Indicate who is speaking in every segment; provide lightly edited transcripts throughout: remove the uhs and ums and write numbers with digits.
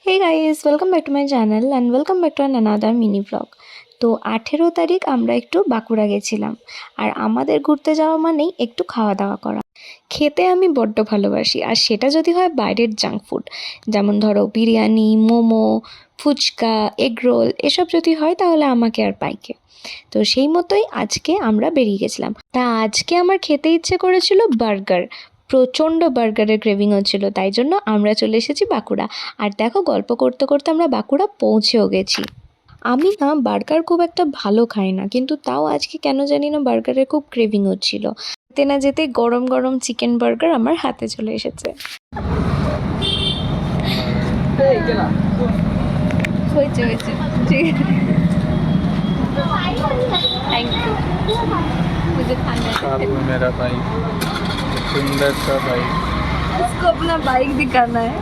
Speaker 1: Hey guys, welcome back to my channel and welcome back to another mini vlog. তো 18 তারিখ আমরা একটু বাঁকুড়া গেছিলাম আর আমাদের ঘুরতে যাওয়া মানেই একটু খাওয়া দাওয়া করা। খেতে আমি বড্ড ভালোবাসি আর সেটা যদি হয় বাইরের জাঙ্ক ফুড, যেমন ধরো বিরিয়ানি, মোমো, ফুচকা, এগ রোল এসব যদি হয় তাহলে আমাকে আর পাইকে। তো সেই মতোই আজকে আমরা বেরিয়ে গেছিলাম। তা আজকে আমার খেতে ইচ্ছে করেছিল বার্গার, প্রচণ্ড বার্গারের ক্রেভিং হচ্ছিল, তাই জন্য আমরা চলে এসেছি বাঁকুড়া। আর দেখো গল্প করতে করতে আমরা বাঁকুড়া পৌঁছেও গেছি। আমি না বার্গার খুব একটা ভালো খাই না, কিন্তু তাও আজকে কেন জানি না বার্গারের খুব ক্রেভিং হচ্ছিল। যেতে না যেতে গরম গরম চিকেন বার্গার আমার হাতে চলে এসেছে। হয়েছে হয়েছে, ঠিক আছে, थैंक यू। मुझे खाना है।
Speaker 2: मेरा बाइक, सुंदर सा बाइक।
Speaker 1: उसको अपना बाइक दिखाना है।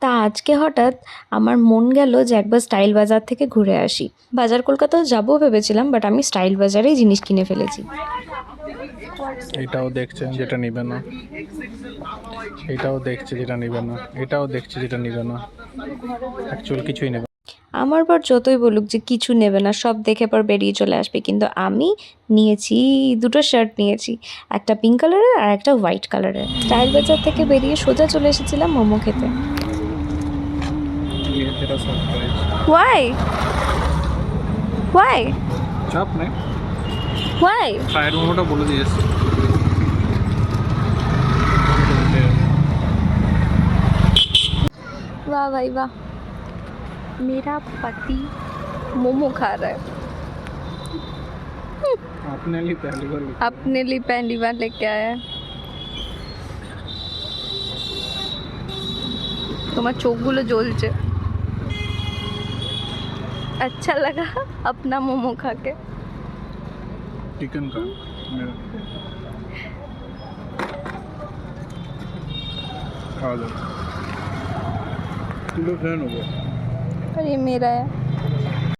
Speaker 1: তা আজকে হঠাৎ আমার মন গেল যে একবার স্টাইল বাজার থেকে ঘুরে আসি। বাজার কলকাতাও যাবো ভেবেছিলাম, বাট আমি স্টাইল বাজারেই জিনিস কিনে ফেলেছি।
Speaker 2: এটাও দেখছে যেটা নিবে না, এটাও দেখছে যেটা নিবে না, এটাও দেখছে যেটা নিবে না, অ্যাকচুয়াল কিছুই নেবে।
Speaker 1: আমার পর যতই বলুক যে কিছু নেবে না, সব দেখে পর বেরিয়ে চলে আসবে, কিন্তু আমি নিয়েছি দুটো শার্ট নিয়েছি, একটা পিঙ্ক কালারের আর একটা হোয়াইট কালারের। স্টাইল বাজার থেকে বেরিয়ে সোজা চলে এসেছিলাম মোমো খেতে। Why? Why?
Speaker 2: চাপ নেই,
Speaker 1: Why?
Speaker 2: ফ্রাইড মোমোটা বলে দিয়েছি।
Speaker 1: वाह भाई वाह, मेरा पति मोमो खा रहा है।
Speaker 2: अपने लिए
Speaker 1: पहली बार लेके आया है। তোমার চোখগুলো জ্বলছে। अच्छा लगा अपना मोमो खा के।
Speaker 2: चिकन का मेरा खा लो, किलो फैन हो गया।
Speaker 1: और ये मेरा है।